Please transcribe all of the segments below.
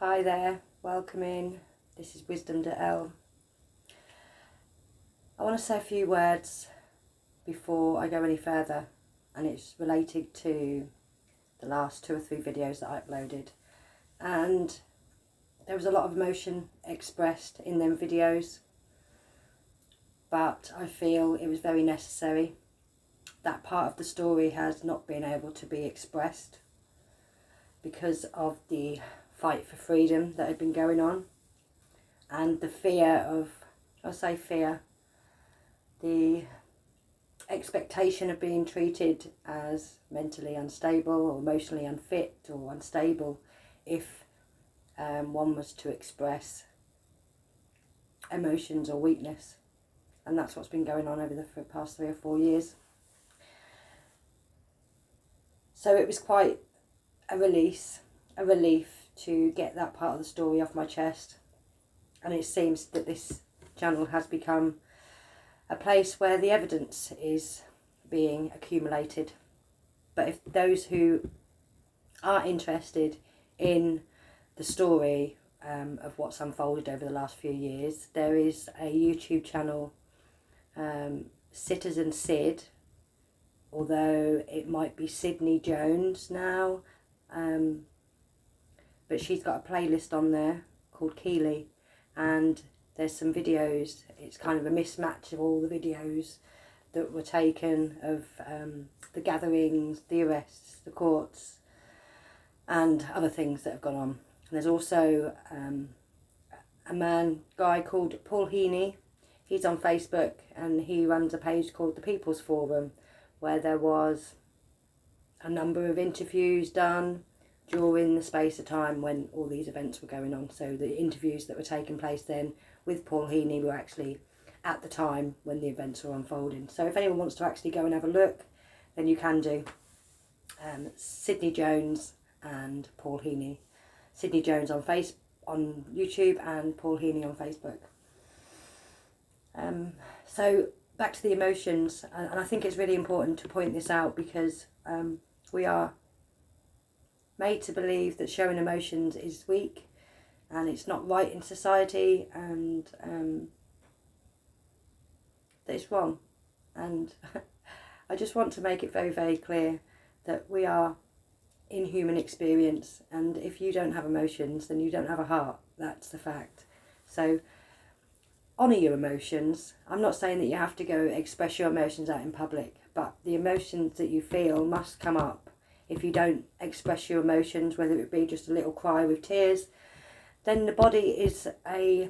Hi there, welcome in. This is Wisdom.l. I want to say a few words before I go any further, and it's related to the last 2 or 3 videos that I uploaded. And there was a lot of emotion expressed in them videos, but I feel it was very necessary. That part of the story has not been able to be expressed because of the fight for freedom that had been going on, and the fear of, I say fear, the expectation of being treated as mentally unstable or emotionally unfit or unstable if one was to express emotions or weakness. And that's what's been going on over the past 3 or 4 years. So it was quite a relief to get that part of the story off my chest. And it seems that this channel has become a place where the evidence is being accumulated. But if those who are interested in the story of what's unfolded over the last few years, there is a YouTube channel, Citizen Sid, although it might be Sydney Jones now, but she's got a playlist on there called Keely, and there's some videos. It's kind of a mismatch of all the videos that were taken of the gatherings, the arrests, the courts, and other things that have gone on. And there's also a guy called Paul Heaney. He's on Facebook, and he runs a page called the People's Forum, where there was a number of interviews done during the space of time when all these events were going on. So the interviews that were taking place then with Paul Heaney were actually at the time when the events were unfolding. So if anyone wants to actually go and have a look, then you can do. Sydney Jones and Paul Heaney. Sydney Jones on YouTube and Paul Heaney on Facebook. So back to the emotions, and I think it's really important to point this out because we are made to believe that showing emotions is weak and it's not right in society, and that it's wrong. And I just want to make it very, very clear that we are in human experience, and if you don't have emotions, then you don't have a heart. That's the fact. So honour your emotions. I'm not saying that you have to go express your emotions out in public, but the emotions that you feel must come up. If you don't express your emotions, whether it be just a little cry with tears, then the body is a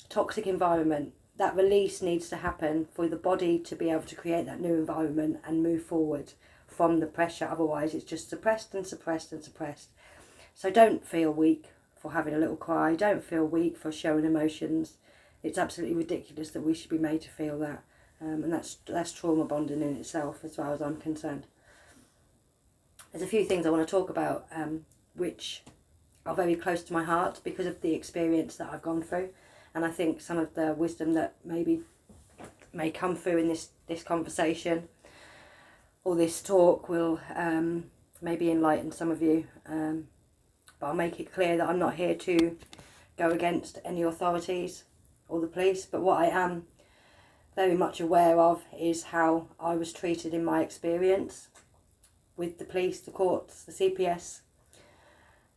toxic environment. That release needs to happen for the body to be able to create that new environment and move forward from the pressure. Otherwise it's just suppressed and suppressed and suppressed. So don't feel weak for having a little cry. Don't feel weak for showing emotions. It's absolutely ridiculous that we should be made to feel that. And that's trauma bonding in itself, as far as I'm concerned. There's a few things I want to talk about which are very close to my heart because of the experience that I've gone through. And I think some of the wisdom that may come through in this conversation or this talk will maybe enlighten some of you. But I'll make it clear that I'm not here to go against any authorities or the police, but what I am very much aware of is how I was treated in my experience with the police, the courts, the CPS,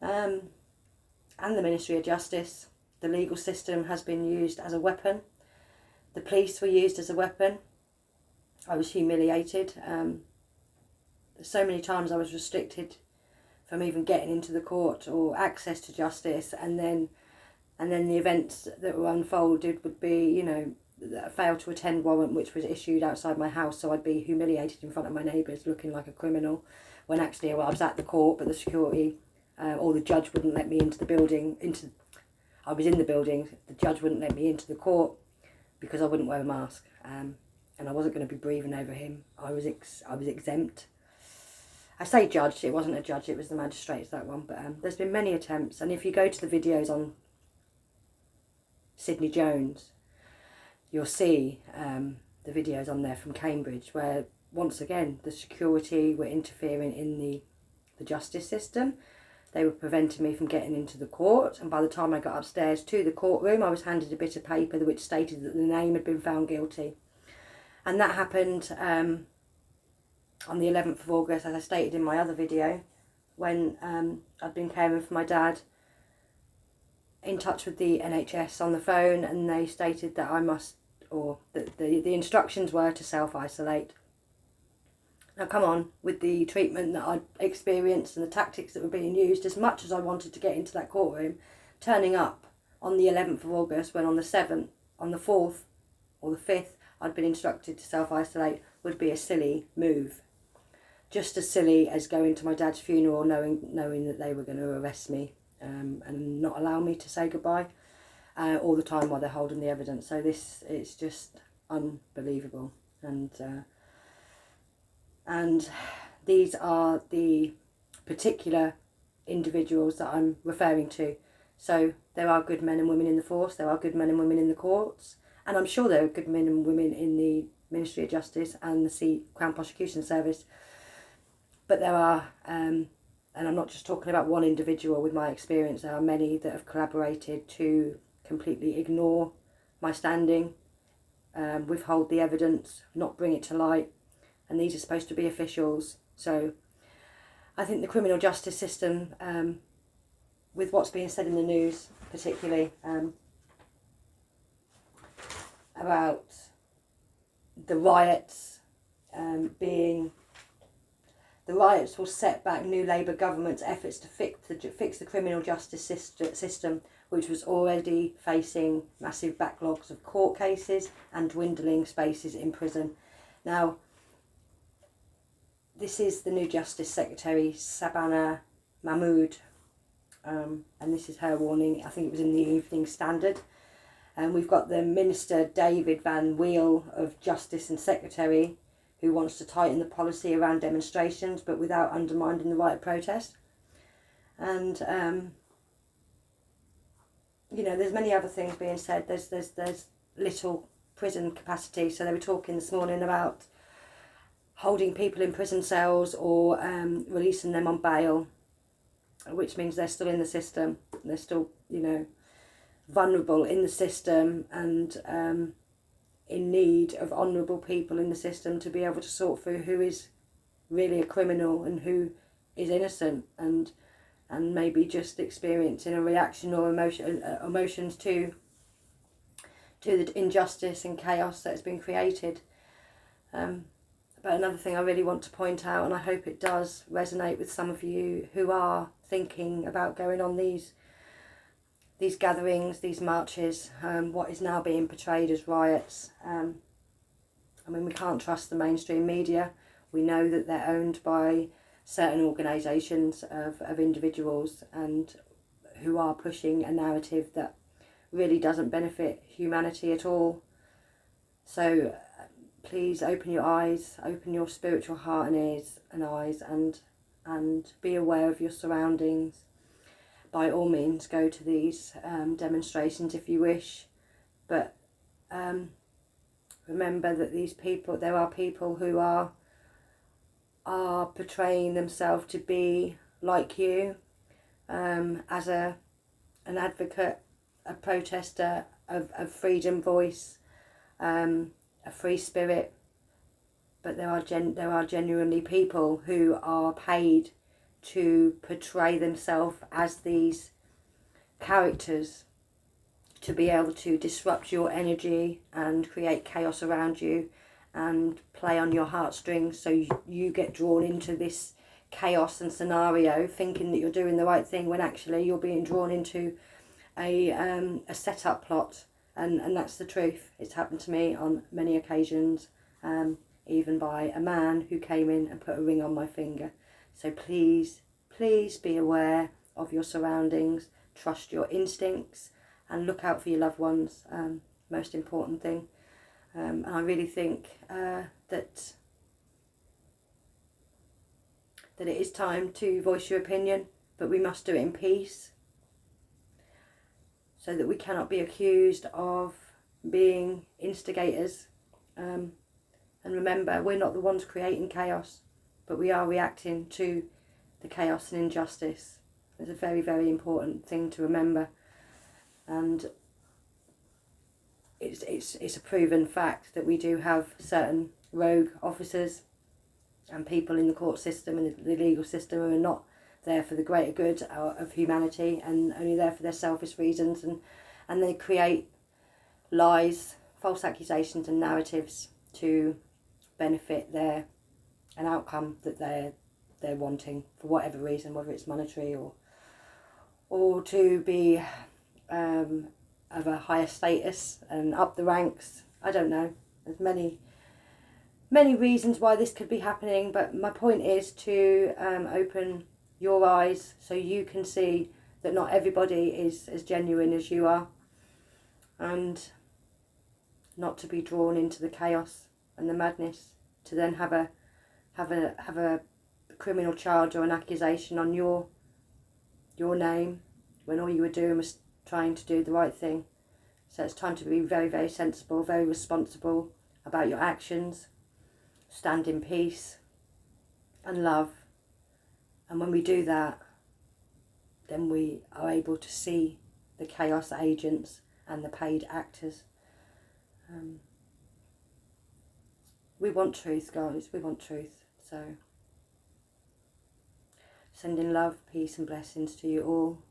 and the Ministry of Justice. The legal system has been used as a weapon. The police were used as a weapon. I was humiliated. So many times I was restricted from even getting into the court or access to justice, and then the events that were unfolded would be, you know, a fail to attend warrant which was issued outside my house, so I'd be humiliated in front of my neighbours looking like a criminal, when actually I was at the court, but the security or the judge wouldn't let me into the building. I was in the building, the judge wouldn't let me into the court because I wouldn't wear a mask, and I wasn't going to be breathing over him. I was exempt. I say judge, it wasn't a judge, it was the magistrates, that one. But there's been many attempts, and if you go to the videos on Sydney Jones, you'll see the videos on there from Cambridge where once again the security were interfering in the justice system. They were preventing me from getting into the court, and by the time I got upstairs to the courtroom, I was handed a bit of paper which stated that the name had been found guilty. And that happened on the 11th of August, as I stated in my other video, when I'd been caring for my dad, in touch with the NHS on the phone, and they stated that I must, or that the instructions were to self-isolate. Now come on, with the treatment that I'd experienced and the tactics that were being used, as much as I wanted to get into that courtroom, turning up on the 11th of August when on the 7th, on the 4th or the 5th I'd been instructed to self-isolate would be a silly move. Just as silly as going to my dad's funeral knowing that they were going to arrest me and not allow me to say goodbye all the time while they're holding the evidence. So this is just unbelievable. And these are the particular individuals that I'm referring to. So there are good men and women in the force, there are good men and women in the courts, and I'm sure there are good men and women in the Ministry of Justice and the Crown Prosecution Service. But there are, and I'm not just talking about one individual with my experience, there are many that have collaborated to completely ignore my standing, withhold the evidence, not bring it to light. And these are supposed to be officials. So I think the criminal justice system, with what's being said in the news, particularly about the riots the riots will set back new Labour government's efforts to fix the criminal justice system, which was already facing massive backlogs of court cases and dwindling spaces in prison. Now, this is the new Justice Secretary, Shabana Mahmood, and this is her warning. I think it was in the Evening Standard. And we've got the Minister David Van Weel of Justice and Secretary, who wants to tighten the policy around demonstrations, but without undermining the right of protest. And you know, there's many other things being said. There's little prison capacity. So they were talking this morning about holding people in prison cells or releasing them on bail, which means they're still in the system. They're still, you know, vulnerable in the system and in need of honourable people in the system to be able to sort through who is really a criminal and who is innocent and maybe just experiencing a reaction or emotions to the injustice and chaos that has been created. But another thing I really want to point out, and I hope it does resonate with some of you who are thinking about going on these gatherings, these marches, what is now being portrayed as riots. I mean, we can't trust the mainstream media. We know that they're owned by certain organisations of individuals and who are pushing a narrative that really doesn't benefit humanity at all. So please open your eyes, open your spiritual heart and ears and eyes, and be aware of your surroundings. By all means, go to these demonstrations if you wish, but remember that there are people who are portraying themselves to be like you, as an advocate, a protester of freedom voice, a free spirit. But there are genuinely people who are paid to portray themselves as these characters, to be able to disrupt your energy and create chaos around you and play on your heartstrings, so you get drawn into this chaos and scenario thinking that you're doing the right thing when actually you're being drawn into a set-up plot. And that's the truth. It's happened to me on many occasions, even by a man who came in and put a ring on my finger. So please be aware of your surroundings, trust your instincts, and look out for your loved ones. Most important thing. And I really think that it is time to voice your opinion, but we must do it in peace, so that we cannot be accused of being instigators. And remember, we're not the ones creating chaos, but we are reacting to the chaos and injustice. It's a very, very important thing to remember, and it's a proven fact that we do have certain rogue officers and people in the court system and the legal system who are not there for the greater good of humanity and only there for their selfish reasons, and they create lies, false accusations and narratives to benefit an outcome that they're wanting for whatever reason, whether it's monetary or to be of a higher status and up the ranks. I don't know. There's many reasons why this could be happening, but my point is to open your eyes so you can see that not everybody is as genuine as you are, and not to be drawn into the chaos and the madness to then have a criminal charge or an accusation on your name when all you were doing was trying to do the right thing. So it's time to be very, very sensible, very responsible about your actions, stand in peace and love. And when we do that, then we are able to see the chaos agents and the paid actors. We want truth, guys, we want truth. So sending love, peace and blessings to you all,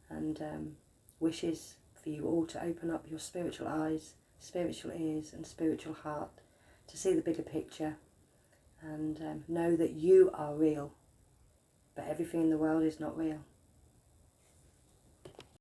and wishes for you all to open up your spiritual eyes, spiritual ears and spiritual heart to see the bigger picture, and know that you are real, but everything in the world is not real.